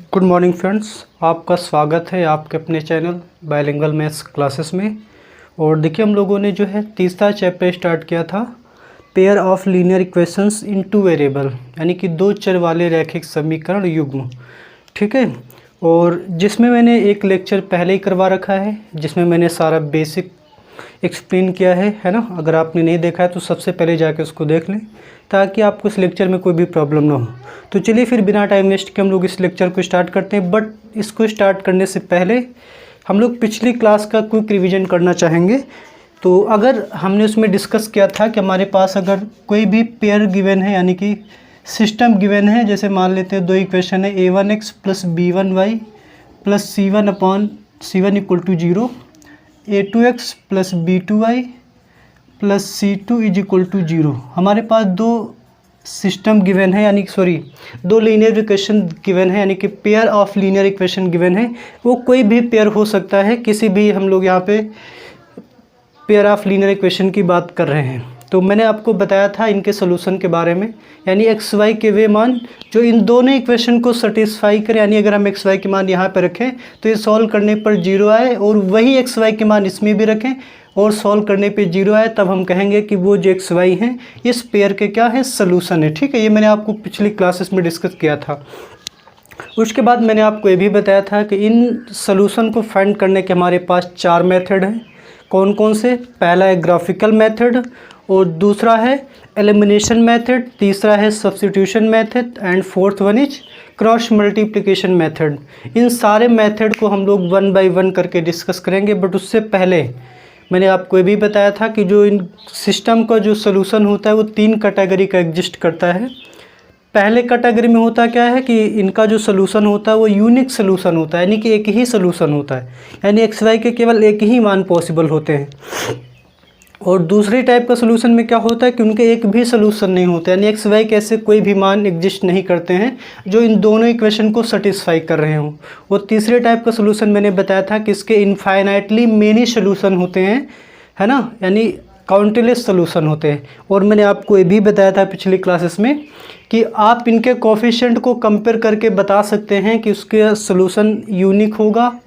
Good morning friends, आपका स्वागत है आपके अपने चैनल बायलिंगुअल मैथ्स क्लासेस में। और देखिए, हम लोगों ने जो है तीसरा चैप्टर स्टार्ट किया था, pair of linear equations in two variable, यानी कि दो चर वाले रैखिक समीकरण युग्म। ठीक है, और जिसमें मैंने एक लेक्चर पहले ही करवा रखा है, जिसमें मैंने सारा बेसिक एक्सप्लेन किया है ना। अगर आपने नहीं देखा है तो सबसे पहले जाके उसको देख लें, ताकि आपको इस लेक्चर में कोई भी प्रॉब्लम ना हो। तो चलिए फिर बिना टाइम वेस्ट के हम लोग इस लेक्चर को स्टार्ट करते हैं। बट इसको स्टार्ट करने से पहले हम लोग पिछली क्लास का क्विक रिवीजन करना चाहेंगे। तो अगर हमने उसमें डिस्कस किया था कि हमारे पास अगर कोई भी पेयर गिवन है, यानी कि सिस्टम गिवन है, जैसे मान लेते हैं दो इक्वेशन है a1x plus b1y plus c1 equal to 0, a2x plus b2y plus c2 is equal to 0। हमारे पास दो सिस्टम गिवन है, यानी दो लीनियर इक्वेशन गिवन है, यानी कि pair of linear equation given है। वो कोई भी पेयर हो सकता है, किसी भी, हम लोग यहाँ पे पेयर ऑफ लीनियर इक्वेशन की बात कर रहे हैं। तो मैंने आपको बताया था इनके सोल्यूशन के बारे में, यानी एक्स वाई के वे मान जो इन दोनों इक्वेशन को सेटिस्फाई करें। यानी अगर हम एक्स वाई के मान यहाँ पर रखें तो ये सॉल्व करने पर 0 आए, और वही एक्स वाई के मान इसमें भी रखें और सॉल्व करने पे 0 आए, तब हम कहेंगे कि वो जो एक्स वाई हैं इस पेयर के क्या है, सलूशन है। ठीक है, ये मैंने आपको पिछली क्लासेस में डिस्कस किया था। उसके बाद मैंने आपको ये भी बताया था कि इन सलूशन को फाइंड करने के हमारे पास 4 मेथड हैं। कौन कौन से? पहला है ग्राफिकल मेथड, और दूसरा है एलिमिनेशन मेथड, तीसरा है substitution method, and fourth one is cross multiplication method. इन सारे मेथड को हम लोग 1 बाय 1 करके डिस्कस करेंगे। बट उससे पहले मैंने आपको ये भी बताया था कि जो इन सिस्टम का जो सलूशन होता है वो 3 कैटेगरी का एग्जिस्ट करता है। पहले कैटेगरी में होता क्या है कि इनका जो सलूशन होता है वो यूनिक सलूशन होता है, यानी कि एक ही सलूशन होता है, यानी एक्स वाई के केवल एक ही मान पॉसिबल होते हैं। और दूसरी टाइप का सलूशन में क्या होता है कि उनके एक भी सलूशन नहीं होते, यानी एक्स वाई के ऐसे कोई भी मान एग्जिस्ट नहीं करते हैं जो इन दोनों इक्वेशन को सेटिस्फाई कर रहे हों। और तीसरे टाइप का सलूशन मैंने बताया था कि इसके इनफाइनाइटली मेनी सलूशन होते हैं, है ना, यानी काउंटलेस सलूशन होते हैं। और मैंने आपको ये भी बताया था पिछली क्लासेस में कि आप इनके कोफिशिएंट को कंपेयर करके बता सकते हैं कि उसके सलूशन यूनिक होगा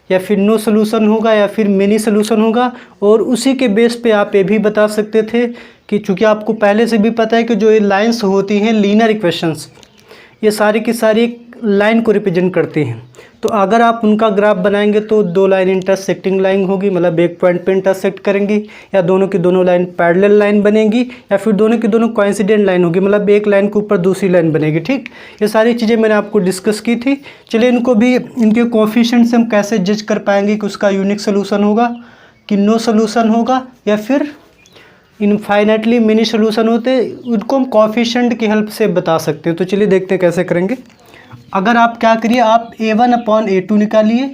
या फिर नो सलूशन होगा या फिर मेनी सलूशन होगा। और उसी के बेस पे आप ये भी बता सकते थे कि चूँकि आपको पहले से भी पता है कि जो ये लाइंस होती हैं लीनियर इक्वेशंस, ये सारी की सारी लाइन को रिप्रेजेंट करती हैं। तो अगर आप उनका ग्राफ बनाएंगे तो दो लाइन इंटरसेक्टिंग लाइन होगी, मतलब एक पॉइंट पे इंटरसेक्ट करेंगी, या दोनों की दोनों लाइन पैरेलल लाइन बनेगी, या फिर दोनों की दोनों कोइंसिडेंट लाइन होगी, मतलब एक लाइन के ऊपर दूसरी लाइन बनेगी। ठीक, ये सारी चीज़ें मैंने आपको डिस्कस की थी। चलिए इनको भी, इनके कोफिशिएंट से हम कैसे जज कर पाएंगे कि उसका यूनिक सोल्यूशन होगा कि नो सोल्यूशन होगा या फिर इनफाइनाइटली मेनी सोल्यूशन होते, उनको हम कोफिशिएंट की हेल्प से बता सकते हैं। तो चलिए देखते हैं कैसे करेंगे। अगर आप क्या करिए, आप a1/a2 निकालिए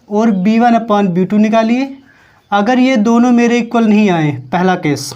और b1/b2 निकालिए। अगर ये दोनों मेरे इक्वल नहीं आए, पहला केस,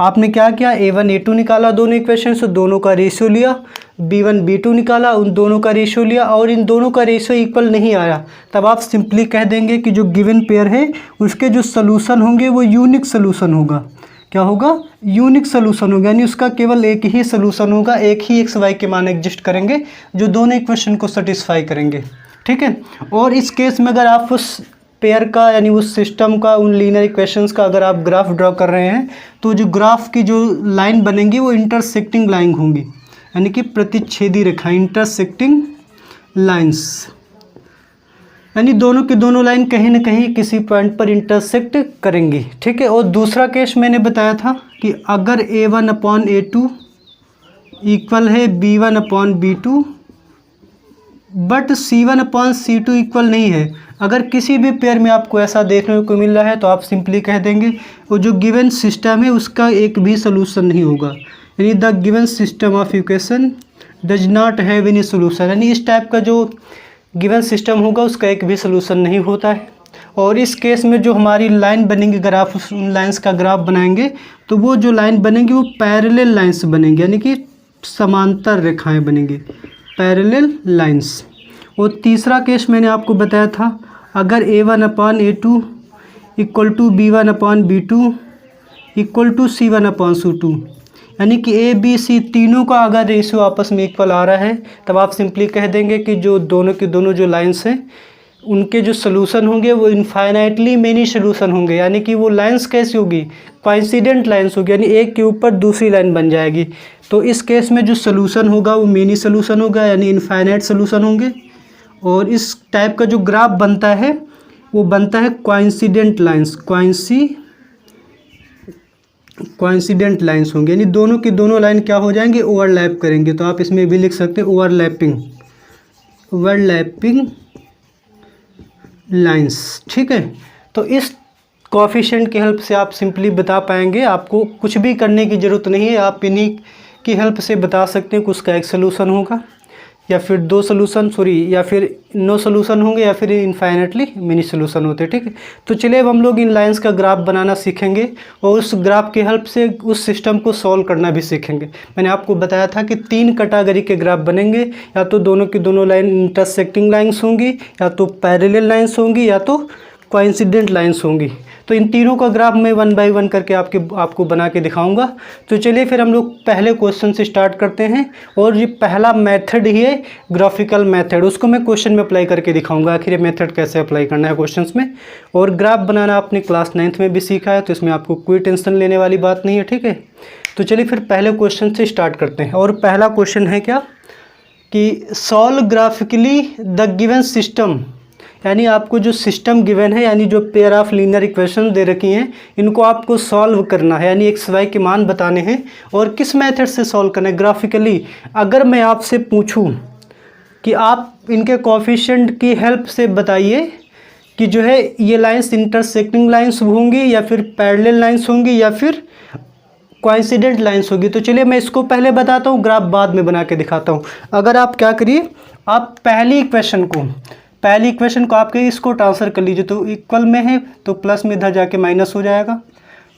आपने क्या किया, a1 a2 निकाला दोनों इक्वेशन से, दोनों का रेशियो लिया, b1 b2 निकाला, उन दोनों का रेशियो लिया, और इन दोनों का रेशियो इक्वल नहीं आया, तब आप सिंपली कह देंगे कि जो गिवन पेयर है उसके जो सलूशन होंगे वो यूनिक सलूशन होगा। क्या होगा? यूनिक सलूशन होगा, यानी उसका केवल एक ही सलूशन होगा, एक ही एक्स वाई के मान एग्जिस्ट करेंगे जो दोनों इक्वेशन को सेटिस्फाई करेंगे। ठीक है, और इस केस में अगर आप उस पेयर का, यानी उस सिस्टम का, उन लीनियर इक्वेशंस का अगर आप ग्राफ ड्रॉ कर रहे हैं तो जो ग्राफ की जो लाइन बनेंगी वो इंटरसेक्टिंग लाइन होंगी, यानी कि प्रतिच्छेदी रेखा, इंटरसेक्टिंग लाइन्स, यानी दोनों की दोनों लाइन कहीं ना कहीं किसी पॉइंट पर इंटरसेक्ट करेंगी। ठीक है, और दूसरा केस मैंने बताया था कि अगर a1/a2 इक्वल है b1/b2 बट c1/c2 इक्वल नहीं है। अगर किसी भी पेयर में आपको ऐसा देखने को मिल रहा है तो आप सिंपली कह देंगे वो जो गिवन सिस्टम है उसका एक भी सलूशन नहीं होगा, यानी the given system of equation does not have any solution, यानी इस टाइप का जो गिवन सिस्टम होगा उसका एक भी सलूशन नहीं होता है। और इस केस में जो हमारी लाइन बनेंगी, अगर आप उन लाइन्स का ग्राफ बनाएंगे तो वो जो लाइन बनेंगी वो पैरेलल लाइन्स बनेंगी, यानी कि समांतर रेखाएं बनेंगी, पैरेलल लाइन्स। और तीसरा केस मैंने आपको बताया था, अगर a1/a2 equal to b1/b2 equal to c1/c2, यानी कि ए बी सी तीनों का अगर रेशियो आपस में इक्वल आ रहा है तब आप सिंपली कह देंगे कि जो दोनों की दोनों जो लाइंस हैं उनके जो सोल्यूशन होंगे वो इनफाइनाइटली मेनी सोल्यूशन होंगे। यानी कि वो लाइंस कैसी होगी, कोइंसिडेंट लाइंस होगी, यानी एक के ऊपर दूसरी लाइन बन जाएगी। तो इस केस में जो सोल्यूशन होगा वो मेनी सोल्यूशन होगा, यानी इनफाइनाइट सोल्यूशन होंगे। और इस टाइप का जो ग्राफ बनता है वो बनता है कोइंसिडेंट लाइंस, कोइंसिडेंट लाइंस होंगे, यानी दोनों की दोनों लाइन क्या हो जाएंगे, ओवरलैप करेंगे। तो आप इसमें भी लिख सकते हैं ओवरलैपिंग लाइंस। ठीक है, तो इस कोएफिशिएंट की हेल्प से आप सिंपली बता पाएंगे, आपको कुछ भी करने की ज़रूरत नहीं है, आप इन्हीं की हेल्प से बता सकते हैं कि उसका एक सोल्यूशन होगा या फिर दो सोल्यूशन या फिर नो सोल्यूशन होंगे या फिर इनफाइनाइटली मिनी सोल्यूशन होते हैं। ठीक है, तो चलिए अब हम लोग इन लाइंस का ग्राफ बनाना सीखेंगे और उस ग्राफ की हेल्प से उस सिस्टम को सॉल्व करना भी सीखेंगे। मैंने आपको बताया था कि 3 कैटेगरी के ग्राफ बनेंगे, या तो दोनों की दोनों लाइन इंटरसेक्टिंग लाइन्स होंगी, या तो पैरेलल लाइन्स होंगी, या तो कोइंसिडेंट लाइन्स होंगी। तो इन तीनों का ग्राफ मैं 1 बाय 1 करके आपको बना के दिखाऊंगा। तो चलिए फिर हम लोग पहले क्वेश्चन से स्टार्ट करते हैं, और ये पहला मेथड ही है ग्राफिकल मेथड, उसको मैं क्वेश्चन में अप्लाई करके दिखाऊंगा आखिर ये मेथड कैसे अप्लाई करना है क्वेश्चंस में। और ग्राफ बनाना आपने क्लास 9th में भी सीखा है, तो इसमें आपको कोई टेंशन लेने वाली बात नहीं है। ठीक है, तो चलिए फिर पहले क्वेश्चन से स्टार्ट करते हैं। और पहला क्वेश्चन है क्या कि solve graphically the given system, यानी आपको जो सिस्टम गिवन है, यानी जो पेयर ऑफ लीनियर इक्वेशन दे रखी हैं, इनको आपको सॉल्व करना है, यानी एक्स वाई के मान बताने हैं। और किस मेथड से सॉल्व करना है, ग्राफिकली। अगर मैं आपसे पूछूं कि आप इनके कोएफिशिएंट की हेल्प से बताइए कि जो है ये लाइंस इंटरसेक्टिंग लाइंस होंगी या फिर पैरेलल लाइंस होंगी या फिर कोइंसिडेंट लाइंस होगी। तो चलिए मैं इसको पहले बताता हूँ, ग्राफ बाद में बना के दिखाता हूँ। अगर आप क्या करिए, आप पहली इक्वेशन को आपके इसको ट्रांसफर कर लीजिए। तो इक्वल में है तो प्लस में इधर जाके माइनस हो जाएगा,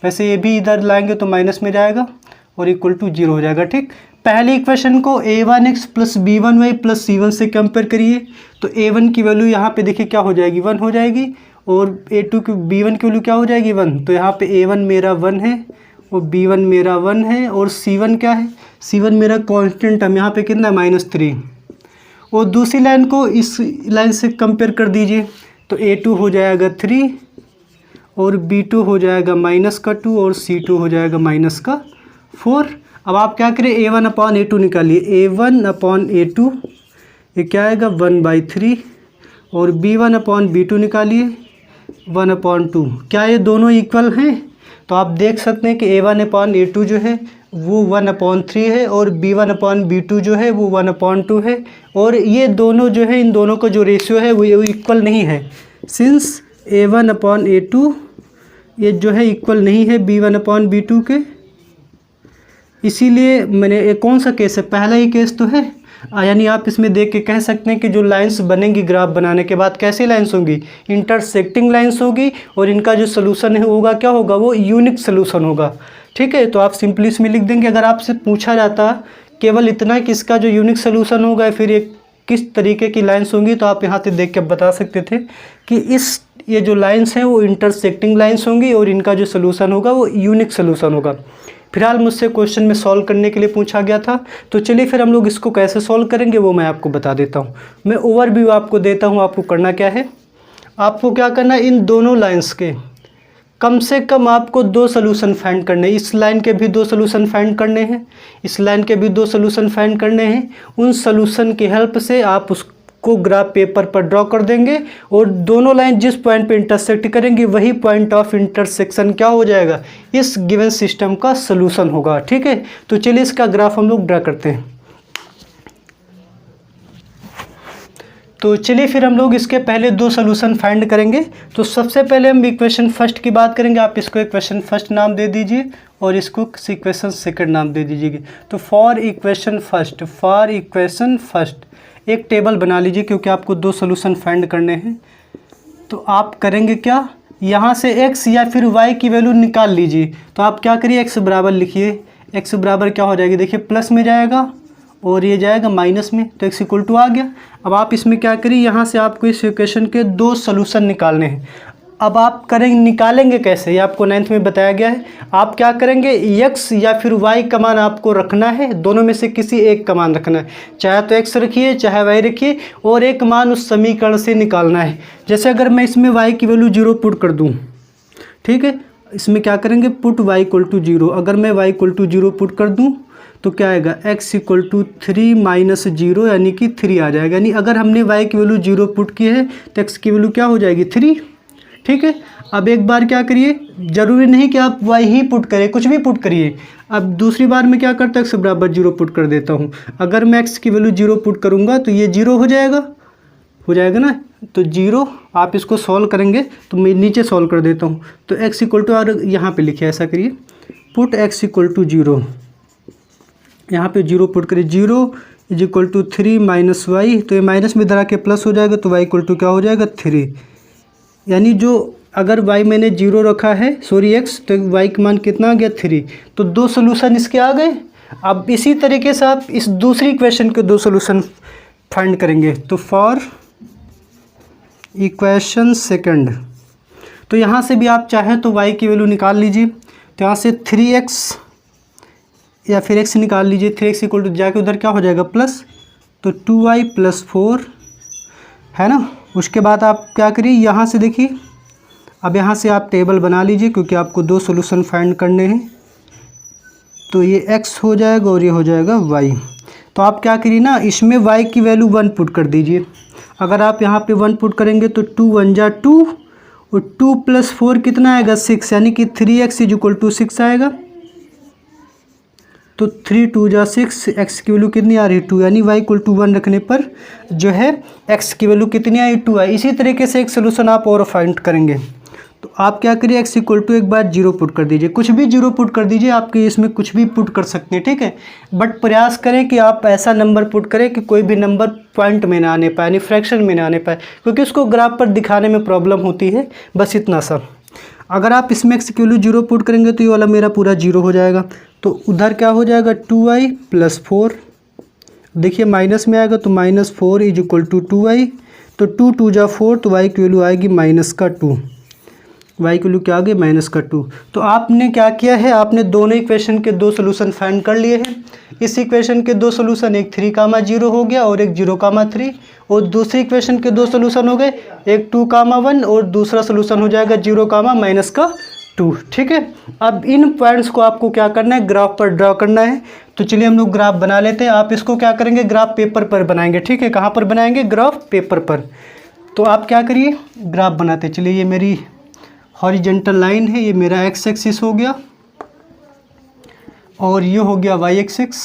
वैसे ये भी इधर लाएंगे तो माइनस में जाएगा और इक्वल टू 0 हो जाएगा। ठीक, पहली इक्वेशन को a1x plus b1y plus c1 से कंपेयर करिए। तो a1 की वैल्यू यहाँ पे देखिए क्या हो जाएगी, 1 हो जाएगी, और a2 की b1 की वैल्यू क्या हो जाएगी, 1। तो यहाँ पे a1 मेरा 1 है और b1 मेरा 1 है, और c1 क्या है, c1 मेरा कांस्टेंट है, यहाँ पे कितना है, -3। और दूसरी लाइन को इस लाइन से कंपेयर कर दीजिए। तो a2 हो जाएगा 3 और b2 हो जाएगा -2 और c2 हो जाएगा -4। अब आप क्या करें, a1/a2 निकालिए। a1/a2 ये क्या आएगा, 1/3, और b1/b2 निकालिए 1/2। क्या ये दोनों इक्वल हैं? तो आप देख सकते हैं कि a1/a2 जो है वो 1/3 है और b1/b2 जो है वो 1/2 है, और ये दोनों जो है इन दोनों का जो रेशियो है वो इक्वल नहीं है। सिंस a1/a2 ये जो है इक्वल नहीं है b1/b2 के, इसीलिए मैंने ये कौन सा केस है, पहला ही केस तो है। यानी आप इसमें देख के कह सकते हैं कि जो लाइंस बनेंगी ग्राफ बनाने के बाद कैसी लाइंस होंगी, इंटरसेक्टिंग लाइंस होगी, और इनका जो सोल्यूशन है होगा क्या होगा, वो यूनिक सोल्यूशन होगा। ठीक है, तो आप सिंपली इसमें लिख देंगे। अगर आपसे पूछा जाता केवल इतना कि इसका जो यूनिक सोल्यूशन होगा फिर ये किस तरीके की लाइंस होंगी, तो आप यहाँ से देख के बता सकते थे कि ये जो लाइंस हैं वो इंटरसेक्टिंग लाइंस होंगी और इनका जो सोल्यूशन होगा वो यूनिक सोल्यूशन होगा। फिलहाल मुझसे क्वेश्चन में सॉल्व करने के लिए पूछा गया था, तो चलिए फिर हम लोग इसको कैसे सॉल्व करेंगे वो मैं आपको बता देता हूँ। मैं ओवरव्यू आपको देता हूँ, आपको करना क्या है, आपको क्या करना है, इन दोनों लाइंस के कम से कम आपको 2 सोल्यूशन फाइंड करने हैं। इस लाइन के भी 2 सोल्यूशन फाइंड करने हैं, इस लाइन के भी 2 सोल्यूशन फाइंड करने हैं। उन सोल्यूशन की हेल्प से आप उसको ग्राफ पेपर पर ड्रॉ कर देंगे, और दोनों लाइन जिस पॉइंट पे इंटरसेक्ट करेंगी वही पॉइंट ऑफ इंटरसेक्शन क्या हो जाएगा, इस गिवन सिस्टम का सोल्यूशन होगा। ठीक है, तो चलिए इसका ग्राफ हम लोग ड्रा करते हैं। तो चलिए फिर हम लोग इसके पहले 2 सोल्यूशन फाइंड करेंगे। तो सबसे पहले हम इक्वेशन फर्स्ट की बात करेंगे। आप इसको इक्वेशन फर्स्ट नाम दे दीजिए और इसको इक्वेशन सेकंड नाम दे दीजिए। तो फॉर इक्वेशन फर्स्ट एक टेबल बना लीजिए, क्योंकि आपको 2 सोल्यूशन फाइंड करने हैं। तो आप करेंगे क्या, यहाँ से x या फिर y की वैल्यू निकाल लीजिए। तो आप क्या करिए, x बराबर लिखिए। x बराबर क्या हो जाएगी, देखिए प्लस में जाएगा और ये जाएगा माइनस में, तो x इक्वल टू आ गया। अब आप इसमें क्या करिए, यहाँ से आपको इस इक्वेशन के 2 सोल्यूशन निकालने हैं। अब आप करेंगे, निकालेंगे कैसे, ये आपको 9th में बताया गया है। आप क्या करेंगे, x या फिर y का मान आपको रखना है, दोनों में से किसी एक का मान रखना है, चाहे तो x रखिए चाहे y रखिए, और एक मान उस समीकरण से निकालना है। जैसे अगर मैं इसमें y की वैल्यू 0 पुट कर दूँ, ठीक है, इसमें क्या करेंगे, पुट y इक्वल टू 0। अगर मैं y इक्वल टू 0 पुट कर दूँ तो क्या आएगा, x इक्वल टू 3 माइनस 0 यानी कि 3 आ जाएगा। यानी अगर हमने y की वैल्यू 0 पुट की है तो x की वैल्यू क्या हो जाएगी, 3। ठीक है, अब एक बार क्या करिए, ज़रूरी नहीं कि आप y ही पुट करें, कुछ भी पुट करिए। अब दूसरी बार मैं क्या करता हूँ, x बराबर 0 पुट कर देता हूँ। अगर मैं x की वैल्यू 0 पुट करूँगा तो ये 0 हो जाएगा ना, तो 0। आप इसको सॉल्व करेंगे तो मैं नीचे सॉल्व कर देता हूँ। तो x इक्वल टू, और यहाँ पे लिखिए, ऐसा करिए, पुट x इक्वल टू 0, यहाँ पे 0 पुट करिए, 0 is equal to 3 minus y, तो ये माइनस में इधर आके प्लस हो जाएगा, तो y इक्वल टू क्या हो जाएगा, 3। यानी जो अगर y मैंने 0 रखा है, सॉरी x, तो y का मान कितना आ गया, 3। तो 2 सोल्यूशन इसके आ गए। अब इसी तरीके से आप इस दूसरी इक्वेशन के 2 सोल्यूशन फाइंड करेंगे। तो फॉर इक्वेशन सेकंड, तो यहाँ से भी आप चाहें तो y की वैल्यू निकाल लीजिए। तो यहाँ से 3x या फिर x निकाल लीजिए, 3x इक्वल टू जाके उधर क्या हो जाएगा, प्लस, तो 2y प्लस 4 है ना। उसके बाद आप क्या करिए, यहाँ से देखिए, अब यहाँ से आप टेबल बना लीजिए क्योंकि आपको 2 सोल्यूशन फाइंड करने हैं। तो ये x हो जाएगा और ये हो जाएगा y। तो आप क्या करिए ना, इसमें y की वैल्यू 1 पुट कर दीजिए। अगर आप यहाँ पे 1 पुट करेंगे तो 2 1 जा 2, और 2 प्लस 4 कितना आएगा, 6, यानी कि 3x इज इक्वल टू 6 आएगा। तो 3 2 जा 6, x की वैल्यू कितनी आ रही है, 2, यानी y इक्वल टू 1 रखने पर जो है x की वैल्यू कितनी आई, 2 आई। इसी तरीके से एक सोल्यूशन आप और फाइंड करेंगे। तो आप क्या करिए, x इक्वल टू एक बार 0 पुट कर दीजिए, कुछ भी 0 पुट कर दीजिए, आपके इसमें कुछ भी पुट कर सकते हैं, ठीक है। बट प्रयास करें कि आप ऐसा नंबर पुट करें कि कोई भी नंबर पॉइंट में ना आने पाए, यानी फ्रैक्शन में ना आने पाए, क्योंकि उसको ग्राफ पर दिखाने में प्रॉब्लम होती है। बस इतना सा। अगर आप इसमें x की वैल्यू 0 पुट करेंगे तो ये वाला मेरा पूरा 0 हो जाएगा। तो उधर क्या हो जाएगा, 2y प्लस 4, देखिए माइनस में आएगा तो minus 4 is equal to 2y। तो 2 2 जा 4, तो y की वैल्यू आएगी माइनस का 2, y की वैल्यू क्या आ गई, माइनस का 2। तो आपने क्या किया है, आपने दोनों इक्वेशन के 2 सोल्यूशन फाइंड कर लिए हैं। इस इक्वेशन के 2 सोल्यूशन, एक 3, 0 हो गया और एक 0, 3, और दूसरी इक्वेशन के 2 सोल्यूशन हो गए, एक 2, 1 और दूसरा सोल्यूशन हो जाएगा 0, माइनस का 2। ठीक है, अब इन पॉइंट्स को आपको क्या करना है, ग्राफ पर ड्रॉ करना है। तो चलिए हम लोग ग्राफ बना लेते हैं। आप इसको क्या करेंगे, ग्राफ पेपर पर बनाएंगे, ठीक है। कहाँ पर बनाएंगे, ग्राफ पेपर पर। तो आप क्या करिए, ग्राफ बनाते चलिए। ये मेरी हॉरिजेंटल लाइन है, ये मेरा x एक्सिस हो गया और ये हो गया y एक्सिस,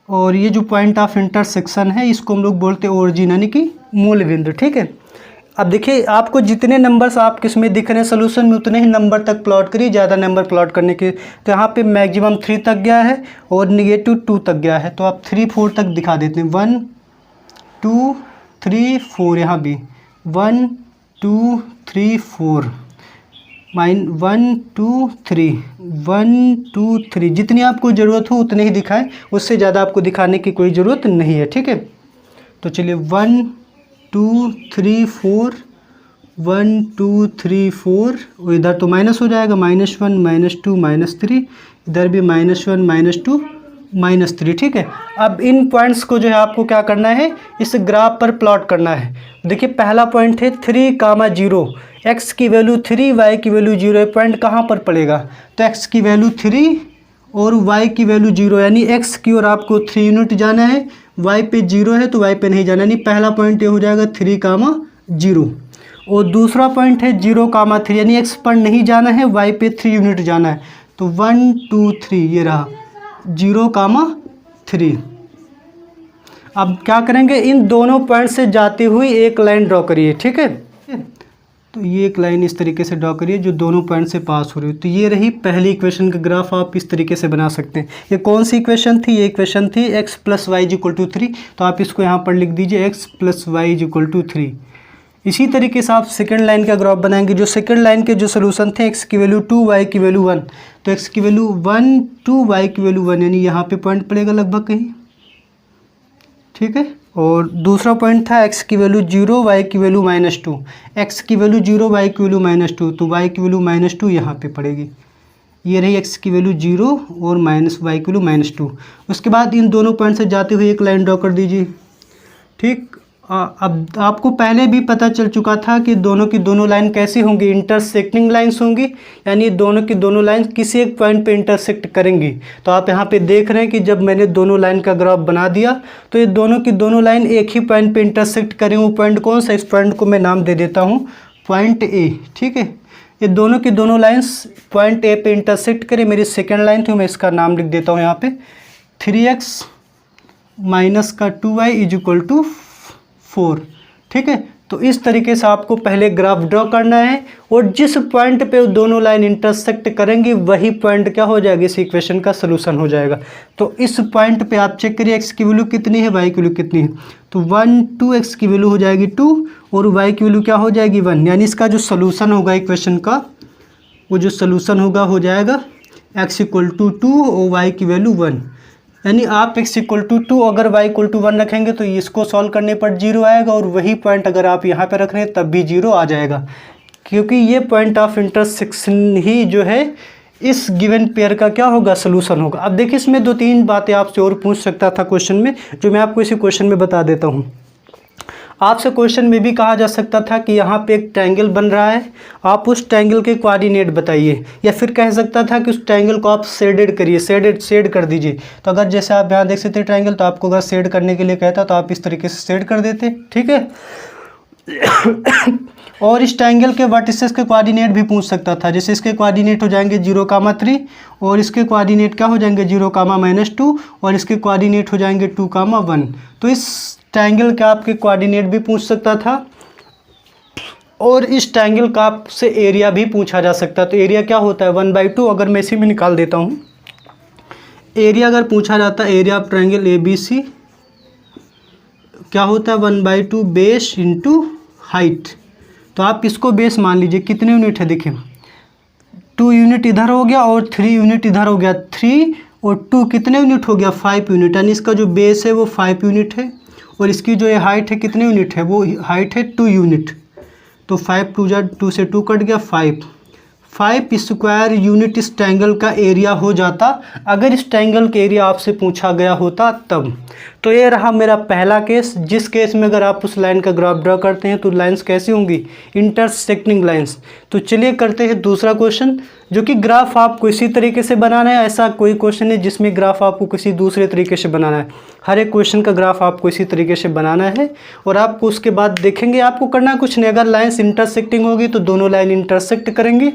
और ये जो पॉइंट ऑफ इंटरसेक्शन है इसको हम लोग बोलते हैं ओरिजिन, यानी कि मूल बिंदु, ठीक है। अब देखिए, आपको जितने नंबर्स आप किसमें दिख रहे हैं सोल्यूशन में, उतने ही नंबर तक प्लॉट करिए, ज़्यादा नंबर प्लॉट करने के। तो यहाँ पे मैक्सिमम 3 तक गया है और नेगेटिव 2 तक गया है, तो आप 3 4 तक दिखा देते हैं। 1 2 3 4, यहाँ भी 1 2 3 4, 1 2 3 1 2 3, जितनी आपको ज़रूरत हो उतने ही दिखाएं, उससे ज़्यादा आपको दिखाने की कोई ज़रूरत नहीं है, ठीक है। तो चलिए 1 2 3 4, 1 2 3 4, और इधर तो माइनस हो जाएगा, -1 -2 -3, इधर भी -1 -2 -3, ठीक है। अब इन पॉइंट्स को जो है आपको क्या करना है, इस ग्राफ पर प्लॉट करना है। देखिए पहला पॉइंट है 3, 0, x की वैल्यू 3, y की वैल्यू 0 है। पॉइंट कहाँ पर पड़ेगा, तो x की वैल्यू 3 और y की वैल्यू 0, यानी x की ओर आपको 3 यूनिट जाना है, y पे 0 है तो y पे नहीं जाना, यानी पहला पॉइंट ये हो जाएगा 3, 0। और दूसरा पॉइंट है 0, 3, यानी x पर नहीं जाना है, y पे 3 यूनिट जाना है। तो 1 2 3, ये रहा 0, 3। अब क्या करेंगे, इन दोनों पॉइंट से जाती हुई एक लाइन ड्रॉ करिए, ठीक है। तो ये एक लाइन इस तरीके से ड्रॉ करिए जो दोनों पॉइंट से पास हो रही है। तो ये रही पहली इक्वेशन का ग्राफ, आप इस तरीके से बना सकते हैं। ये कौन सी इक्वेशन थी, ये इक्वेशन थी x + y = 3। तो आप इसको यहाँ पर लिख दीजिए x + y = 3। इसी तरीके से आप सेकेंड लाइन का ग्राफ बनाएंगे। जो सेकेंड लाइन के जो सोल्यूशन थे, x की वैल्यू 2, y की वैल्यू 1, तो x की वैल्यू 1 2, y की वैल्यू 1, यानी यहाँ पे पॉइंट पड़ेगा लगभग कहीं, ठीक है। और दूसरा पॉइंट था x की वैल्यू 0 y की वैल्यू -2, x की वैल्यू 0 y की वैल्यू -2, तो y की वैल्यू -2 यहाँ पे पड़ेगी। ये रही x की वैल्यू 0 और y की वैल्यू -2। उसके बाद इन दोनों पॉइंट से जाते हुए एक लाइन ड्रॉ कर दीजिए। ठीक, अब आपको पहले भी पता चल चुका था कि दोनों की दोनों लाइन कैसी होंगी, इंटरसेक्टिंग लाइंस होंगी, यानी दोनों की दोनों लाइन किसी एक पॉइंट पे इंटरसेक्ट करेंगी। तो आप यहाँ पे देख रहे हैं कि जब मैंने दोनों लाइन का ग्राफ बना दिया तो ये दोनों की दोनों लाइन एक ही पॉइंट पे इंटरसेक्ट करें। वो पॉइंट कौन सा, इस पॉइंट को मैं नाम दे देता हूँ पॉइंट ए। ठीक है, ये दोनों की दोनों लाइन्स पॉइंट ए पे इंटरसेक्ट करें। मेरी सेकेंड लाइन थी, मैं इसका नाम लिख देता हूँ यहाँ पे 3x - 2y = 4। ठीक है, तो इस तरीके से आपको पहले ग्राफ ड्रॉ करना है और जिस पॉइंट पे दोनों लाइन इंटरसेक्ट करेंगी वही पॉइंट क्या हो जाएगा, इस इक्वेशन का सलूशन हो जाएगा। तो इस पॉइंट पे आप चेक करिए x की वैल्यू कितनी है, y की वैल्यू कितनी है। तो 1 2 x की वैल्यू हो जाएगी 2 और y की वैल्यू क्या हो जाएगी 1, यानी इसका जो सलूशन होगा इक्वेशन का, वो जो सलूशन होगा हो जाएगा x = 2 और y की वैल्यू 1। यानी आप x = 2 अगर y = 1 रखेंगे तो इसको सॉल्व करने पर 0 आएगा, और वही पॉइंट अगर आप यहाँ पे रख रहे हैं तब भी 0 आ जाएगा, क्योंकि ये पॉइंट ऑफ इंटरसेक्शन ही जो है इस गिवन पेयर का क्या होगा, सलूशन होगा। अब देखिए इसमें 2-3 बातें आपसे और पूछ सकता था क्वेश्चन में, जो मैं आपको इसी क्वेश्चन में बता देता हूँ। आपसे क्वेश्चन में भी कहा जा सकता था कि यहाँ पे एक ट्रायंगल बन रहा है, आप उस ट्रायंगल के कोऑर्डिनेट बताइए, या फिर कह सकता था कि उस ट्रायंगल को आप शेडेड करिए, शेड कर दीजिए। तो अगर जैसे आप यहाँ देख सकते हैं ट्रायंगल, तो आपको अगर शेड करने के लिए कहता तो आप इस तरीके से शेड कर देते। ठीक है और इस ट्रायंगल के वर्टिसेस के कोऑर्डिनेट भी पूछ सकता था, जैसे इसके कोऑर्डिनेट हो जाएंगे 0, 3 और इसके कोऑर्डिनेट क्या हो जाएंगे 0, -2 और इसके कोऑर्डिनेट हो जाएंगे 2, 1। तो इस ट्रायंगल का आपके कोऑर्डिनेट भी पूछ सकता था और इस ट्रायंगल का आपसे एरिया भी पूछा जा सकता। तो एरिया क्या होता है 1/2, अगर मैं इसी में निकाल देता हूँ। एरिया अगर पूछा जाता है, एरिया ऑफ ट्रायंगल ABC क्या होता है 1/2 बेस इंटू हाइट। तो आप इसको बेस मान लीजिए, कितने यूनिट है देखिए 2 यूनिट इधर हो गया और 3 यूनिट इधर हो गया, 3 और 2 कितने यूनिट हो गया 5 यूनिट, यानी इसका जो बेस है वो 5 यूनिट है और इसकी जो ये हाइट है कितने यूनिट है, वो हाइट है 2 यूनिट। तो 5 2 से 2 कट गया 5 स्क्वायर यूनिट इस ट्रायंगल का एरिया हो जाता, अगर इस ट्रायंगल का एरिया आपसे पूछा गया होता तब। तो ये रहा मेरा पहला केस, जिस केस में अगर आप उस लाइन का ग्राफ ड्रॉ करते हैं तो लाइंस कैसी होंगी, इंटरसेक्टिंग लाइंस। तो चलिए करते हैं दूसरा क्वेश्चन, जो कि ग्राफ आपको इसी तरीके से बनाना है। ऐसा कोई क्वेश्चन है जिसमें ग्राफ आपको किसी दूसरे तरीके से बनाना है, हर एक क्वेश्चन का ग्राफ आपको इसी तरीके से बनाना है। और आपको उसके बाद देखेंगे, आपको करना कुछ नहीं, अगर लाइन्स इंटरसेक्टिंग होगी तो दोनों लाइन इंटरसेक्ट करेंगी,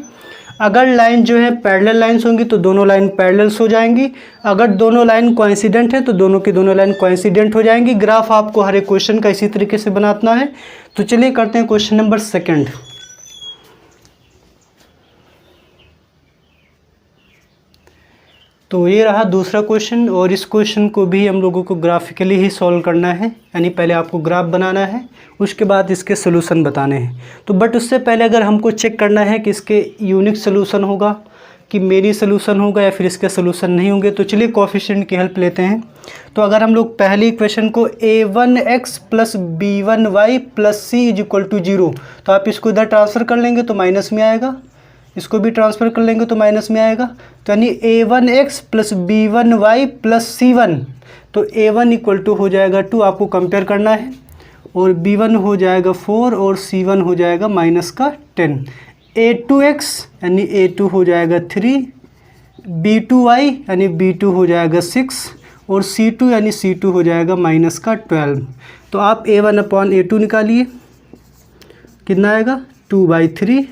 अगर लाइन जो है पैरेलल लाइंस होंगी तो दोनों लाइन पैरेलल्स हो जाएंगी, अगर दोनों लाइन कोइंसिडेंट है तो दोनों की दोनों लाइन कोइंसिडेंट हो जाएंगी। ग्राफ आपको हर एक क्वेश्चन का इसी तरीके से बनाना है। तो चलिए करते हैं क्वेश्चन नंबर 2। तो ये रहा दूसरा क्वेश्चन, और इस क्वेश्चन को भी हम लोगों को ग्राफिकली ही सॉल्व करना है, यानी पहले आपको ग्राफ बनाना है, उसके बाद इसके सलूशन बताने हैं। तो बट उससे पहले अगर हमको चेक करना है कि इसके यूनिक सलूशन होगा कि मेरी सलूशन होगा या फिर इसके सलूशन नहीं होंगे, तो चलिए कोएफिशिएंट की हेल्प लेते हैं। तो अगर हम लोग पहली इक्वेशन को a1x + b1y + c = 0, तो आप इसको इधर ट्रांसफ़र कर लेंगे तो माइनस में आएगा, इसको भी ट्रांसफ़र कर लेंगे तो माइनस में आएगा। तो यानी a1x + b1y + c1, तो a1 = हो जाएगा 2, आपको कंपेयर करना है, और b1 हो जाएगा 4 और c1 हो जाएगा -10। a2x यानी a2 हो जाएगा 3, b2y यानी b2 हो जाएगा 6 और c2 यानी c2 हो जाएगा -12। तो आप a1/a2 निकालिए, कितना आएगा 2/3,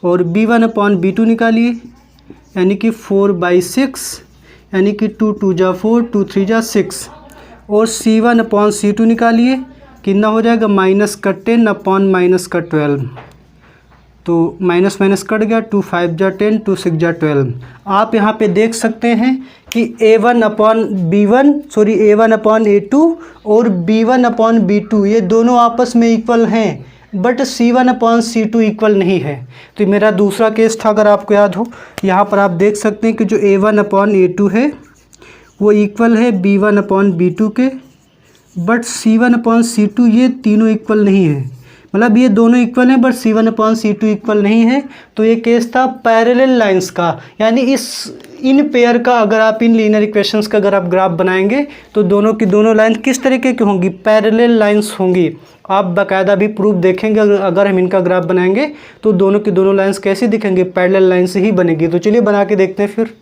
और b1/b2 निकालिए, यानी कि 4/6, यानी कि 2 2 जा 4, 2 3 जा 6, और c1/c2 निकालिए, कितना हो जाएगा -10/12। तो माइनस माइनस कट गया, 2 5 जा 10, 2 6 जा 12। आप यहाँ पे देख सकते हैं कि a1/a2 और b1/b2 ये दोनों आपस में इक्वल हैं, बट c1/c2 इक्वल नहीं है। तो मेरा दूसरा केस था, अगर आपको याद हो, यहाँ पर आप देख सकते हैं कि जो a1/a2 है वो इक्वल है b1/b2 के, बट C1/C2 ये तीनों इक्वल नहीं है, मतलब ये दोनों इक्वल हैं बट C1/C2 इक्वल नहीं है। तो ये केस था पैरेलल लाइंस का, यानी इन पेयर का अगर आप इन लीनियर इक्वेशंस का अगर आप ग्राफ बनाएंगे तो दोनों की दोनों लाइन किस तरीके की होंगी, पैरेलल लाइंस होंगी। आप बाकायदा भी प्रूफ देखेंगे, अगर हम इनका ग्राफ बनाएंगे तो दोनों की दोनों लाइंस कैसी दिखेंगी, पैरेलल लाइन से ही बनेगी। तो चलिए बना के देखते हैं फिर।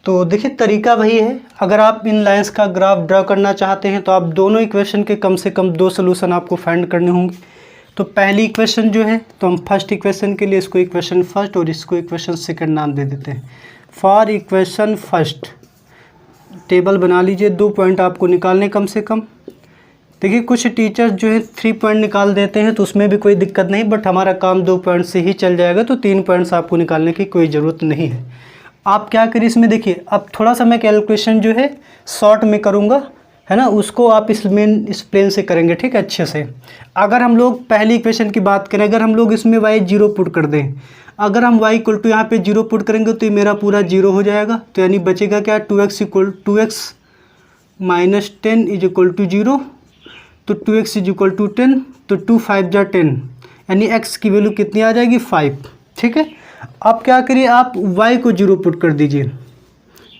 तो देखिए तरीका वही है, अगर आप इन लाइंस का ग्राफ ड्रा करना चाहते हैं तो आप दोनों इक्वेशन के कम से कम 2 सोल्यूशन आपको फाइंड करने होंगे। तो पहली इक्वेशन जो है, तो हम फर्स्ट इक्वेशन के लिए इसको इक्वेशन फर्स्ट और इसको इक्वेशन सेकंड नाम दे देते हैं। फॉर इक्वेशन फर्स्ट टेबल बना लीजिए, 2 पॉइंट आपको निकालने कम से कम। देखिए कुछ टीचर्स जो है 3 पॉइंट निकाल देते हैं तो उसमें भी कोई दिक्कत नहीं, बट हमारा काम 2 पॉइंट से ही चल जाएगा, तो 3 पॉइंट्स आपको निकालने की कोई ज़रूरत नहीं है। आप क्या करिए इसमें, देखिए अब थोड़ा सा मैं कैलकुलेशन जो है शॉर्ट में करूँगा, है ना, उसको आप इस प्लेन से करेंगे, ठीक है, अच्छे से। अगर हम लोग पहली इक्वेशन की बात करें, अगर हम लोग इसमें y 0 पुट कर दें, अगर हम y इक्वल टू यहाँ पे 0 पुट करेंगे तो ये मेरा पूरा 0 हो जाएगा। तो यानी बचेगा क्या, 2x minus 10 is equal to 0, तो 2x इज इक्वल टू 10, तो 2 5 जा 10, यानी x की वैल्यू कितनी आ जाएगी, 5, ठीक है। अब क्या करिए, आप y को 0 पुट कर दीजिए,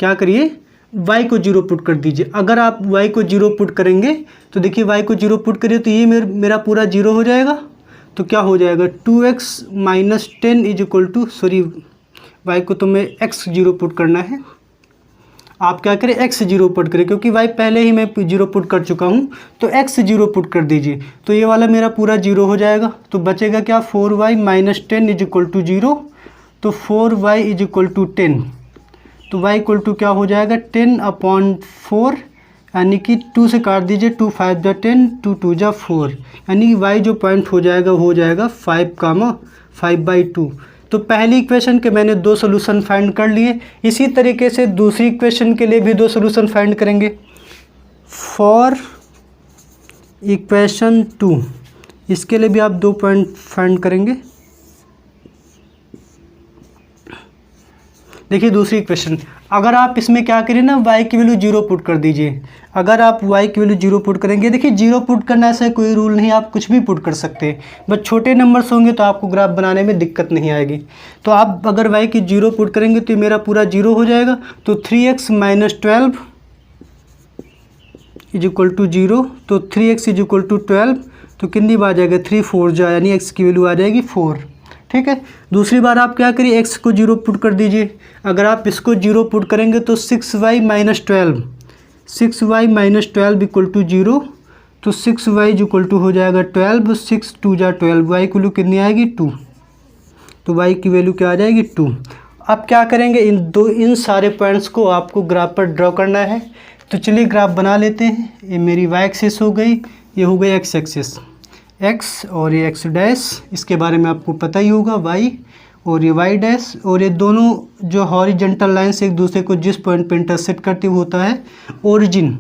क्या करिए, y को 0 पुट कर दीजिए। अगर आप y को 0 पुट करेंगे तो देखिए y को 0 पुट करिए तो ये मेरा पूरा 0 हो जाएगा। तो क्या हो जाएगा, 2x minus 10 is equal to, sorry y को तो मैं x 0 पुट करना है, आप क्या करें x 0 पुट करें, क्योंकि y पहले ही मैं 0 पुट कर चुका हूँ, तो x 0 पुट कर दीजिए। तो ये वाला मेरा पूरा 0 हो जाएगा। तो बचेगा क्या, 4y minus 10 is equal to 0, तो 4y इज इक्वल टू 10, तो y इक्वल टू क्या हो जाएगा, 10/4, यानी कि 2 से काट दीजिए, 2 5 जा 10, 2 2 जा 4, यानी y जो पॉइंट हो जाएगा 5/2। तो पहली इक्वेशन के मैंने 2 सोल्यूशन फाइंड कर लिए। इसी तरीके से दूसरी इक्वेशन के लिए भी 2 सोल्यूशन फाइंड करेंगे। फॉर इक्वेशन 2 इसके लिए भी आप 2 पॉइंट फाइंड करेंगे। देखिए दूसरी इक्वेशन, अगर आप इसमें क्या करें ना, y की वैल्यू 0 पुट कर दीजिए। अगर आप y की वैल्यू 0 पुट करेंगे, देखिए 0 पुट करना ऐसा कोई रूल नहीं, आप कुछ भी पुट कर सकते हैं, बस छोटे नंबर्स होंगे तो आपको ग्राफ बनाने में दिक्कत नहीं आएगी। तो आप अगर y की 0 पुट करेंगे तो मेरा पूरा 0 हो जाएगा। तो 3x minus 12 is equal to 0, तो 3x इज इक्वल टू 12, तो कितनी बार आ जाएगा, 3 4 जा, यानी x की वैल्यू आ जाएगी 4, ठीक है। दूसरी बार आप क्या करिए, x को 0 पुट कर दीजिए। अगर आप इसको 0 पुट करेंगे तो 6y माइनस 12 इक्वल टू 0, तो 6y इक्वल टू हो जाएगा 12, 6 2 जा 12, y की वैल्यू कितनी आएगी, 2, तो y की वैल्यू क्या आ जाएगी, 2। अब क्या करेंगे, इन सारे पॉइंट्स को आपको ग्राफ पर ड्रॉ करना है। तो चलिए ग्राफ बना लेते हैं। ये मेरी y एक्सिस हो गई, ये हो गई x एक्सिस, x और ये x डैश, इसके बारे में आपको पता ही होगा, y और ये y डैश, और ये दोनों जो हॉरिजॉन्टल लाइंस एक दूसरे को जिस पॉइंट पे इंटरसेक्ट करती वो होता है ओरिजिन।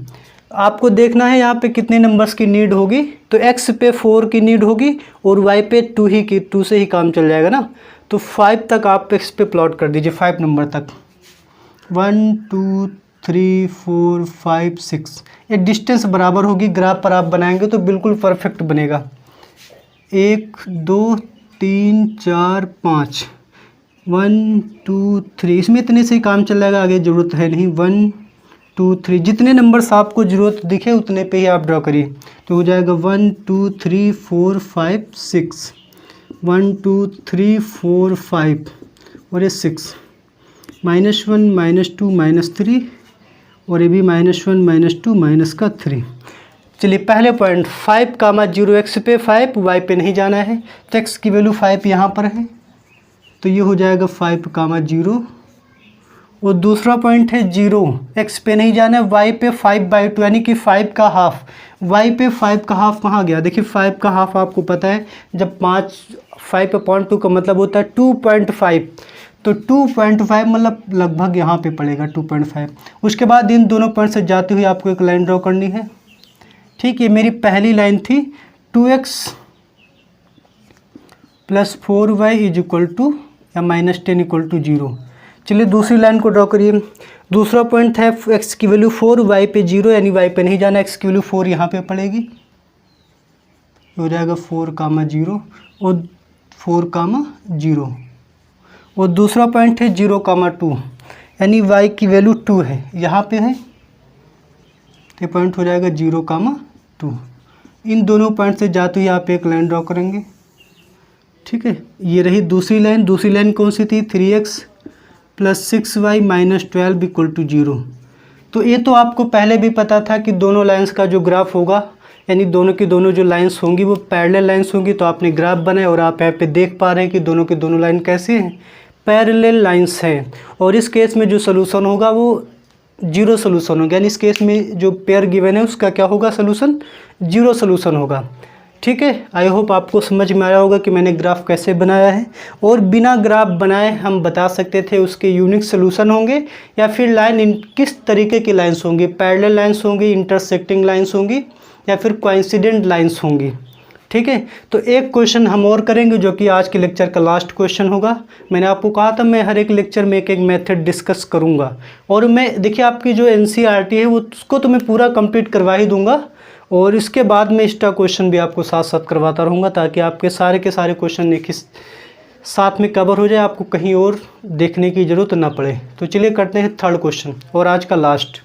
आपको देखना है यहाँ पे कितने नंबर्स की नीड होगी, तो x पे 4 की नीड होगी और y पे 2 से ही काम चल जाएगा ना। तो 5 तक आप x पे प्लॉट कर दीजिए, 5 नंबर तक, 1 2 3 4 5 6, ये डिस्टेंस बराबर होगी। ग्राफ पर आप बनाएंगे तो बिल्कुल परफेक्ट बनेगा। 1 2 3 4 5, 1 2 3, इसमें इतने से ही काम चल जाएगा, आगे ज़रूरत है नहीं। 1 2 3, जितने नंबर्स आपको ज़रूरत दिखे उतने पे ही आप ड्रॉ करिए। तो हो जाएगा 1 2 3 4 5 6, 1 2 3 4 5 और ये 6, -1 -2 -3, और ये भी -1 -2 -3। चलिए पहले पॉइंट 5, 0 x पे 5, y पे नहीं जाना है, तो x की वैल्यू 5 यहाँ पर है, तो ये हो जाएगा 5, 0। और दूसरा पॉइंट है 0, x पे नहीं जाना है, y पे 5/2, यानी कि 5 का हाफ। y पे 5 का हाफ कहाँ गया, देखिए 5 का हाफ आपको पता है, जब 5/2 का मतलब होता है 2.5, तो 2.5 मतलब लगभग यहाँ पे पड़ेगा 2.5। उसके बाद इन दोनों पॉइंट से जाते हुए आपको एक लाइन ड्रॉ करनी है, ठीक है। मेरी पहली लाइन थी 2x +4y is equal to या -10 इक्वल टू 0। चलिए दूसरी लाइन को ड्रॉ करिए। दूसरा पॉइंट है x की वैल्यू 4, y पे 0, यानी y पे नहीं जाना, x की वैल्यू 4 यहाँ पे पड़ेगी, हो जाएगा 4, 0 और 4, 0। और दूसरा पॉइंट है 0, 2, यानी y की वैल्यू 2 है, यहाँ पे है, तो पॉइंट हो जाएगा 0, 2। इन दोनों पॉइंट से जाते हुए आप एक लाइन ड्रॉ करेंगे, ठीक है। ये रही दूसरी लाइन। दूसरी लाइन कौन सी थी? 3x + 6y - 12 equal to 0। तो ये तो आपको पहले भी पता था कि दोनों लाइंस का जो ग्राफ होगा, यानी दोनों की दोनों जो लाइंस होंगी वो पैरेलल लाइंस होंगी। तो आपने ग्राफ बनाया और आप यहाँ पे देख पा रहे हैं कि दोनों की दोनों लाइन कैसे हैं, पैरेलल लाइंस हैं। और इस केस में जो सोल्यूशन होगा वो 0 सोल्यूशन होगा, यानी इस केस में जो पेयर गिवन है उसका क्या होगा? सोल्यूशन 0 सोल्यूशन होगा, ठीक है। आई होप आपको समझ में आया होगा कि मैंने ग्राफ कैसे बनाया है। और बिना ग्राफ बनाए हम बता सकते थे उसके यूनिक सोल्यूशन होंगे या फिर लाइन किस तरीके की लाइंस होंगी, पैरेलल लाइंस होंगी, इंटरसेक्टिंग लाइंस होंगी या फिर कोइंसिडेंट लाइंस होंगी, ठीक है। तो एक क्वेश्चन हम और करेंगे जो कि आज के लेक्चर का लास्ट क्वेश्चन होगा। मैंने आपको कहा था मैं हर एक लेक्चर में एक एक मेथड डिस्कस करूंगा, और मैं देखिए आपकी जो एनसीईआरटी है वो उसको तो मैं पूरा कंप्लीट करवा ही दूंगा, और इसके बाद में एक्स्ट्रा क्वेश्चन भी आपको साथ साथ करवाता रहूँगा, ताकि आपके सारे के सारे क्वेश्चन एक ही साथ में कवर हो जाए, आपको कहीं और देखने की ज़रूरत ना पड़े। तो चलिए करते हैं थर्ड क्वेश्चन और आज का लास्ट।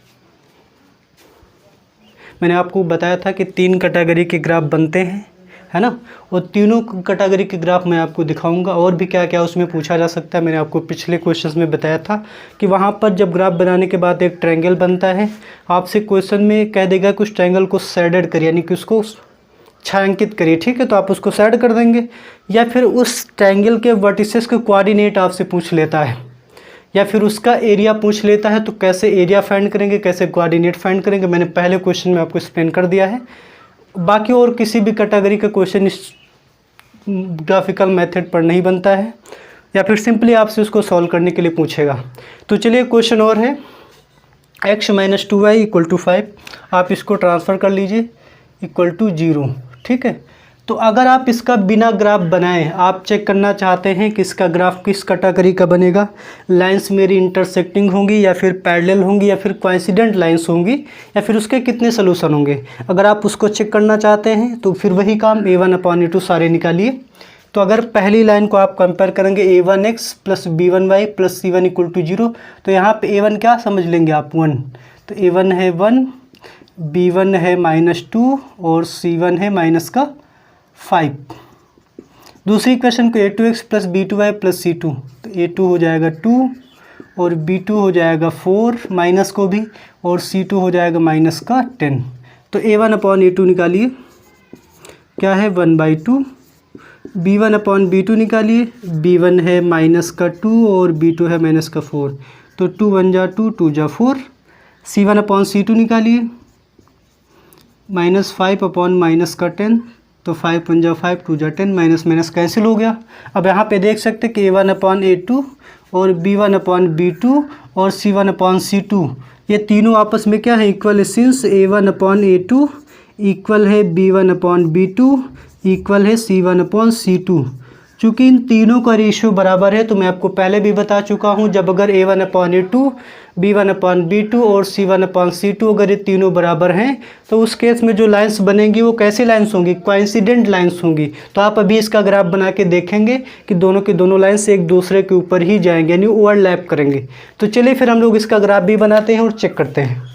मैंने आपको बताया था कि 3 कैटेगरी के ग्राफ बनते हैं, है ना, और तीनों कैटेगरी के ग्राफ मैं आपको दिखाऊंगा। और भी क्या क्या उसमें पूछा जा सकता है, मैंने आपको पिछले क्वेश्चंस में बताया था कि वहाँ पर जब ग्राफ बनाने के बाद एक ट्रायंगल बनता है, आपसे क्वेश्चन में कह देगा कि उस ट्रायंगल को शेडेड करिए, यानी कि उसको छायांकित करिए, ठीक है। तो आप उसको शेड कर देंगे, या फिर उस ट्रायंगल के वर्टिसेस के कोऑर्डिनेट आपसे पूछ लेता है, या फिर उसका एरिया पूछ लेता है। तो कैसे एरिया फाइंड करेंगे, कैसे कोऑर्डिनेट फाइंड करेंगे, मैंने पहले क्वेश्चन में आपको एक्सप्लेन कर दिया है। बाकी और किसी भी कैटेगरी का क्वेश्चन इस ग्राफिकल मेथड पर नहीं बनता है, या फिर सिंपली आपसे उसको सॉल्व करने के लिए पूछेगा। तो चलिए क्वेश्चन और है, x - 2y = 5, आप इसको ट्रांसफ़र कर लीजिए इक्वल टू 0, ठीक है। तो अगर आप इसका बिना ग्राफ बनाएं, आप चेक करना चाहते हैं कि इसका ग्राफ किस कैटेगरी का बनेगा, लाइंस मेरी इंटरसेक्टिंग होंगी या फिर पैरेलल होंगी या फिर कोइंसिडेंट लाइंस होंगी, या फिर उसके कितने सोल्यूशन होंगे, अगर आप उसको चेक करना चाहते हैं तो फिर वही काम a1/a2 सारे निकालिए। तो अगर पहली लाइन को आप कंपेयर करेंगे a1x + b1y + c1 = 0, तो यहाँ पे a1 क्या समझ लेंगे आप? 1। तो a1 है 1, b1 है -2 और c1 है -5। दूसरी इक्वेशन को a2x + b2y + c2, तो a2 हो जाएगा 2 और b2 हो जाएगा 4 माइनस को भी, और c2 हो जाएगा -10। तो a1/a2 निकालिए, क्या है? 1/2। b1/b2 निकालिए, b1 है -2 और b2 है -4, तो 2 1 जा 2, 2 जा 4। c1/c2 निकालिए, -5/-10, तो 5 1 जा 5, 2 जा 10, माइनस माइनस कैंसिल हो गया। अब यहाँ पे देख सकते हैं कि a1/a2 और b1/b2 और c1/c2 ये तीनों आपस में क्या है? इक्वल है। सिंस a1/a2 इक्वल है b1/b2 इक्वल है c1/c2। चूँकि इन तीनों का रेशियो बराबर है, तो मैं आपको पहले भी बता चुका हूँ, जब अगर a1/a2, b1/b2 और c1/c2 अगर ये तीनों बराबर हैं, तो उस केस में जो लाइंस बनेंगी वो कैसी लाइंस होंगी? कोइंसिडेंट लाइंस होंगी। तो आप अभी इसका ग्राफ बना के देखेंगे कि दोनों के दोनों लाइंस एक दूसरे के ऊपर ही जाएंगे, यानी ओवरलैप करेंगे। तो चलिए फिर हम लोग इसका ग्राफ भी बनाते हैं और चेक करते हैं।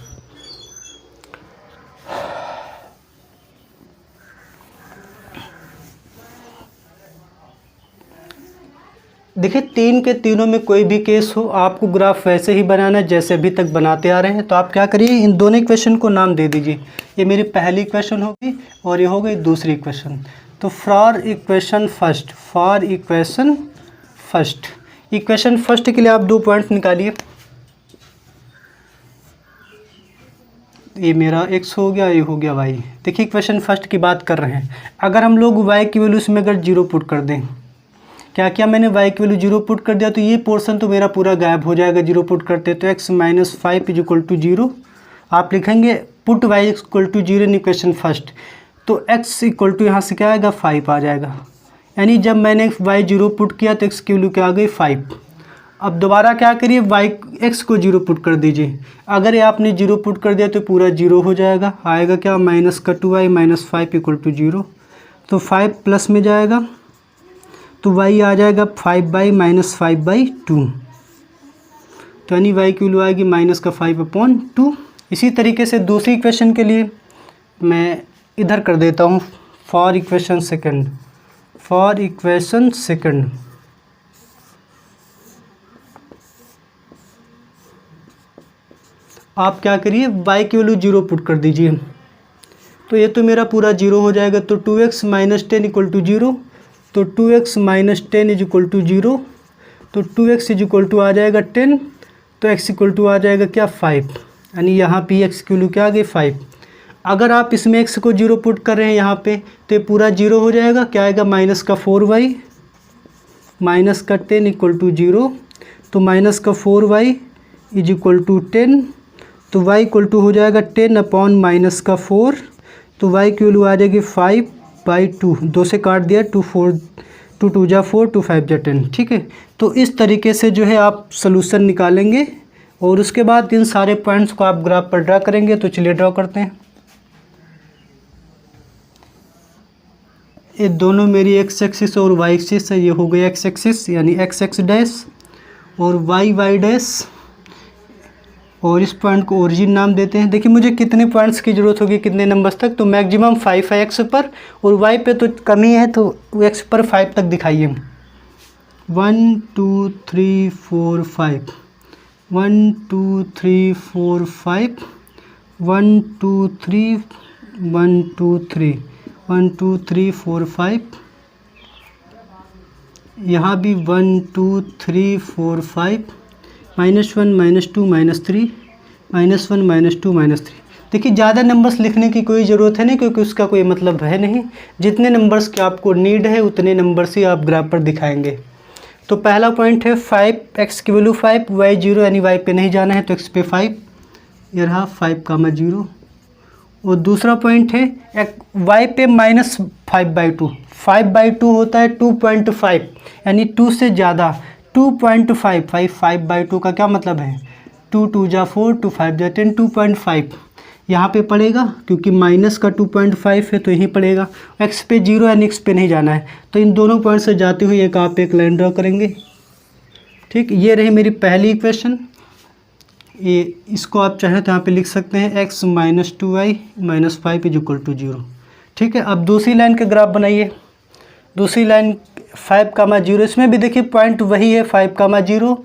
देखिए, 3 के तीनों में कोई भी केस हो, आपको ग्राफ वैसे ही बनाना है जैसे अभी तक बनाते आ रहे हैं। तो आप क्या करिए, इन दोनों इक्वेशन को नाम दे दीजिए। ये मेरी पहली इक्वेशन होगी और ये हो गई दूसरी इक्वेशन। तो फॉर इक्वेशन फर्स्ट के लिए आप 2 पॉइंट निकालिए। ये मेरा x हो गया, ये हो गया y। देखिए इक्वेशन फर्स्ट की बात कर रहे हैं। अगर हम लोग y की वैल्यू इसमें अगर 0 पुट कर दें, क्या क्या मैंने y की वैल्यू 0 पुट कर दिया, तो ये पोर्शन तो मेरा पूरा गायब हो जाएगा 0 पुट करते। तो x - 5 = 0 आप लिखेंगे, put y = 0 in equation first. तो x = यहाँ से क्या आएगा? 5 आ जाएगा। यानी जब मैंने y 0 पुट किया तो x की वैल्यू क्या आ गई 5। अब दोबारा क्या करिए, x को 0 पुट कर दीजिए। अगर ये आपने 0 पुट कर दिया तो पूरा 0 हो जाएगा, आएगा क्या माइनस का 2y माइनस 5 इक्वल टू 0। तो 5 प्लस में जाएगा तो y आ जाएगा 5y माइनस 5/2। तो यानी y की वैल्यू आएगी माइनस का 5/2। इसी तरीके से दूसरी इक्वेशन के लिए मैं इधर कर देता हूँ फॉर इक्वेशन सेकंड। आप क्या करिए, y की वैल्यू 0 पुट कर दीजिए। तो ये तो मेरा पूरा 0 हो जाएगा। तो 2x माइनस 10 इक्वल टू 0। तो 2x minus 10 is equal to 0। तो 2x इज इक्वल टू आ जाएगा 10। तो x इक्वल टू आ जाएगा क्या 5। यानी यहाँ पे x की वैल्यू क्या आ गई 5। अगर आप इसमें x को 0 पुट कर रहे हैं यहाँ पे तो ये पूरा 0 हो जाएगा। क्या आएगा माइनस का 4y माइनस का 10 इक्वल टू 0। तो माइनस का 4y इज इक्वल टू 10। तो y इक्वल टू हो जाएगा 10 अपॉन माइनस का 4। तो y की वैल्यू आ जाएगी 5/2। 2 से काट दिया, 2 2 जा 4, 2 5 जा 10। ठीक है, तो इस तरीके से जो है आप सोल्यूशन निकालेंगे और उसके बाद इन सारे पॉइंट्स को आप ग्राफ पर ड्रा करेंगे। तो चलिए ड्रा करते हैं। ये दोनों मेरी एक्स एक्सिस और वाई एक्सिस है। ये हो गई एक्स एक्सिस यानी एक्स एक्स डैश और वाई वाई डैश, और इस पॉइंट को ओरिजिन नाम देते हैं। देखिए मुझे कितने पॉइंट्स की ज़रूरत होगी, कितने नंबर्स तक, तो मैक्सिमम 5 है एक्स पर और वाई पे तो कमी है, तो एक्स पर 5 तक दिखाइए। 1 2 3 4 5 1 2 3 4 5 1 2 3 1 2 3 1 2 3 4 5। यहाँ भी 1 2 3 4 5 -1 -2 -3 -1 -2 -3। देखिए ज़्यादा नंबर्स लिखने की कोई ज़रूरत है नहीं, क्योंकि उसका कोई मतलब है नहीं। जितने नंबर्स की आपको नीड है उतने नंबर्स ही आप ग्राफ पर दिखाएंगे। तो पहला पॉइंट है 5, x की वैल्यू 5, y 0 यानी y पे नहीं जाना है तो x पे 5, ये रहा 5,0। और दूसरा पॉइंट है y पे -5/2। 5/2 होता है 2.5, यानी 2 से ज़्यादा 2.5। 5/2 का क्या मतलब है, 2 2 जा 4, 2 5 जा 10, 2.5 यहाँ पे पड़ेगा, क्योंकि माइनस का 2.5 है तो यहीं पड़ेगा। x पे 0 यानी x पे नहीं जाना है, तो इन दोनों पॉइंट से जाते हुए एक आप एक लाइन ड्रॉ करेंगे। ठीक, ये रही मेरी पहली इक्वेशन। ये इसको आप चाहे तो यहाँ पे लिख सकते हैं x minus 2y minus 5 is equal to 0। ठीक है, अब दूसरी लाइन का ग्राफ बनाइए। दूसरी लाइन 5,0, इसमें भी देखिए पॉइंट वही है 5,0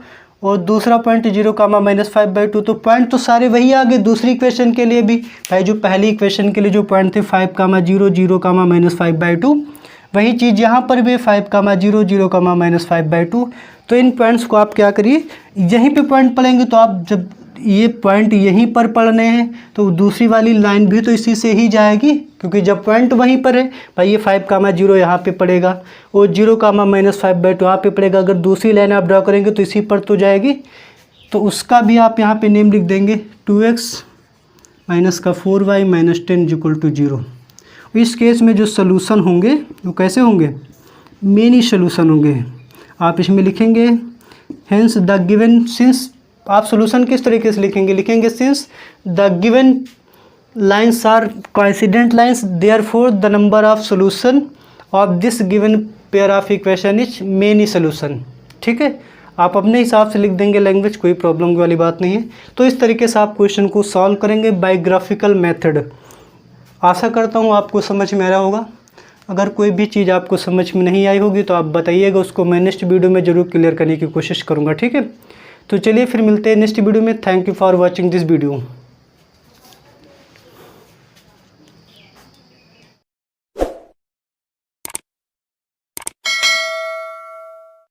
और दूसरा पॉइंट 0, -5/2। तो पॉइंट तो सारे वही आ गए दूसरी इक्वेशन के लिए भी। भाई जो पहली इक्वेशन के लिए जो पॉइंट थे 5,0, 0, -5/2, वही चीज़ यहाँ पर भी 5,0, 0, -5/2। तो इन पॉइंट्स को आप क्या करिए, यहीं पे पॉइंट पड़ेंगे तो आप जब ये पॉइंट यहीं पर पड़ने हैं तो दूसरी वाली लाइन भी तो इसी से ही जाएगी, क्योंकि जब पॉइंट वहीं पर है। भाई ये 5,0 यहाँ पे पड़ेगा और 0, -5/2 यहाँ पे पड़ेगा। अगर दूसरी लाइन आप ड्रा करेंगे तो इसी पर तो जाएगी, तो उसका भी आप यहाँ पे नेम लिख देंगे 2x माइनस का 4y minus 10 is equal to 0। इस केस में जो सोल्यूशन होंगे वो कैसे होंगे, मेनी सोल्यूशन होंगे। आप इसमें लिखेंगे हेंस द गिवन, सिंस आप सोल्यूशन किस तरीके से लिखेंगे since the given lines are coincident lines therefore the number of solution of this given pair of equation is many solution. ठीक है, आप अपने हिसाब से लिख देंगे लैंग्वेज, कोई प्रॉब्लम वाली बात नहीं है। तो इस तरीके से आप क्वेश्चन को सॉल्व करेंगे बाय ग्राफिकल मेथड। आशा करता हूँ आपको समझ में आ रहा होगा। अगर कोई भी चीज़ आपको समझ में नहीं आई होगी तो आप बताइएगा, उसको मैं नेक्स्ट वीडियो में ज़रूर क्लियर करने की कोशिश करूँगा। ठीक है, तो चलिए फिर मिलते हैं नेक्स्ट वीडियो में। Thank you for watching this video.